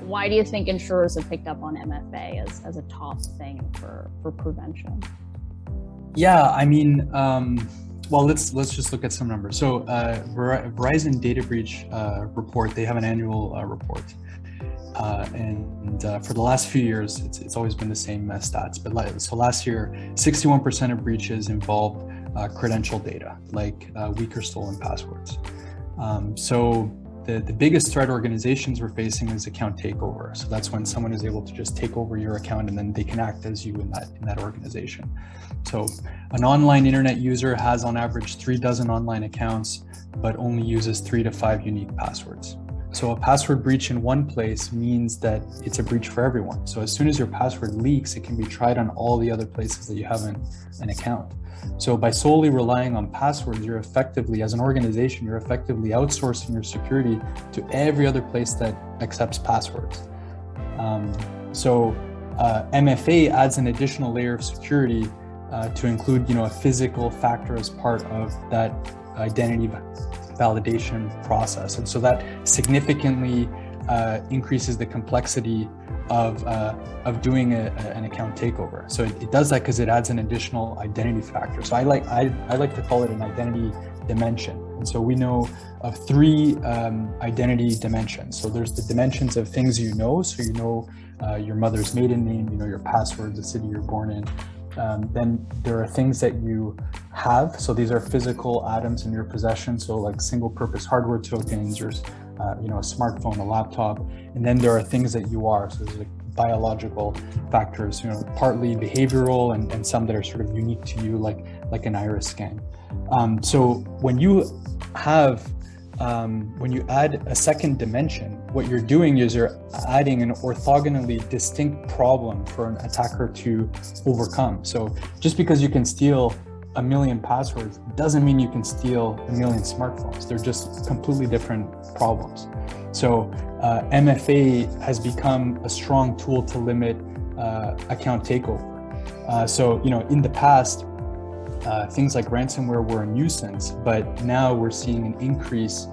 Why do you think insurers have picked up on MFA as a top thing for prevention? Yeah, I mean, well, let's just look at some numbers. So Verizon data breach report, they have an annual report. And for the last few years, it's always been the same stats. But so last year, 61% of breaches involved credential data, like weak or stolen passwords. So the biggest threat organizations were facing is account takeover. So that's when someone is able to just take over your account and then they can act as you in that organization. So an online internet user has on average 36 online accounts, but only uses 3 to 5 unique passwords. So a password breach in one place means that it's a breach for everyone. So as soon as your password leaks, it can be tried on all the other places that you have an account. So by solely relying on passwords, you're effectively, as an organization, you're effectively outsourcing your security to every other place that accepts passwords. MFA adds an additional layer of security to include, a physical factor as part of that identity validation process. And so that significantly increases the complexity of doing an account takeover. So it does that because it adds an additional identity factor. So I like to call it an identity dimension. And so we know of 3 identity dimensions. So there's the dimensions of things you know. So you know your mother's maiden name, you know your password, the city you're born in. Then there are things that you have. So these are physical items in your possession. So like single purpose hardware tokens or a smartphone, a laptop. And then there are things that you are. So there's like biological factors, partly behavioral and some that are sort of unique to you, like an iris scan. So when you add a second dimension, what you're doing is you're adding an orthogonally distinct problem for an attacker to overcome. So just because you can steal 1 million passwords doesn't mean you can steal 1 million smartphones. They're just completely different problems. So MFA has become a strong tool to limit account takeover. In the past, things like ransomware were a nuisance, but now we're seeing an increase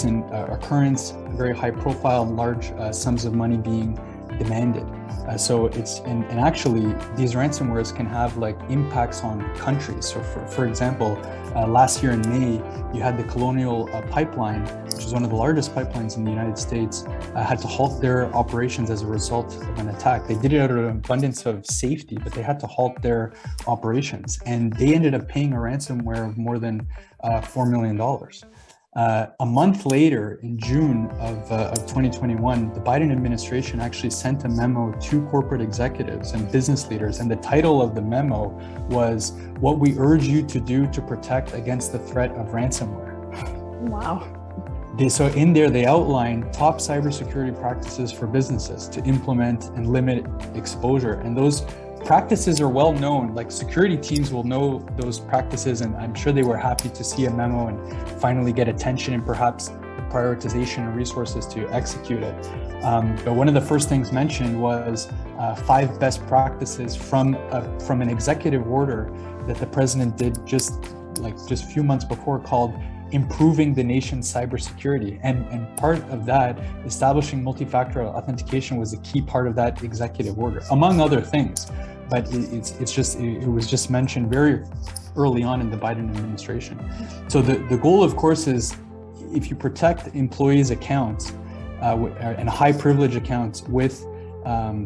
in occurrence, very high profile, large sums of money being demanded. Actually these ransomwares can have impacts on countries. So for example, last year in May, you had the Colonial Pipeline, which is one of the largest pipelines in the United States, had to halt their operations as a result of an attack. They did it out of an abundance of safety, but they had to halt their operations. And they ended up paying a ransomware of more than $4 million. A month later, in June of 2021, the Biden administration actually sent a memo to corporate executives and business leaders, and the title of the memo was "What we urge you to do to protect against the threat of ransomware." Wow. So in there, they outline top cybersecurity practices for businesses to implement and limit exposure. And those practices are well known. Like security teams will know those practices, and I'm sure they were happy to see a memo and finally get attention and perhaps the prioritization and resources to execute it. But one of the first things mentioned was 5 best practices from an executive order that the president did just a few months before, called improving the nation's cybersecurity. And part of that, establishing multi-factor authentication, was a key part of that executive order, among other things. But it was just mentioned very early on in the Biden administration. So the goal, of course, is if you protect employees' accounts and high privilege accounts with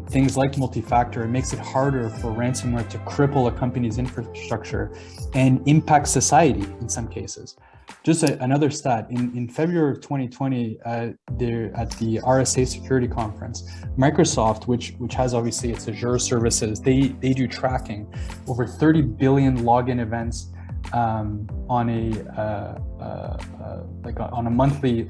things like multi-factor, it makes it harder for ransomware to cripple a company's infrastructure and impact society in some cases. Just another stat, in February of 2020, at the RSA Security Conference, Microsoft, which has obviously its Azure services, they do tracking over 30 billion login events on a monthly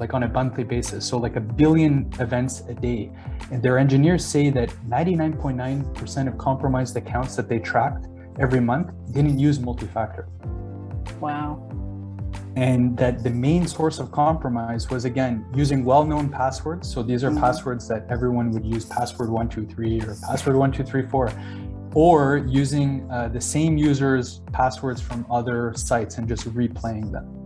basis. So like 1 billion events a day. And their engineers say that 99.9% of compromised accounts that they tracked every month didn't use multi-factor. Wow. And that the main source of compromise was, again, using well-known passwords. So these are passwords that everyone would use, password 123 or password 1234, or using the same user's passwords from other sites and just replaying them.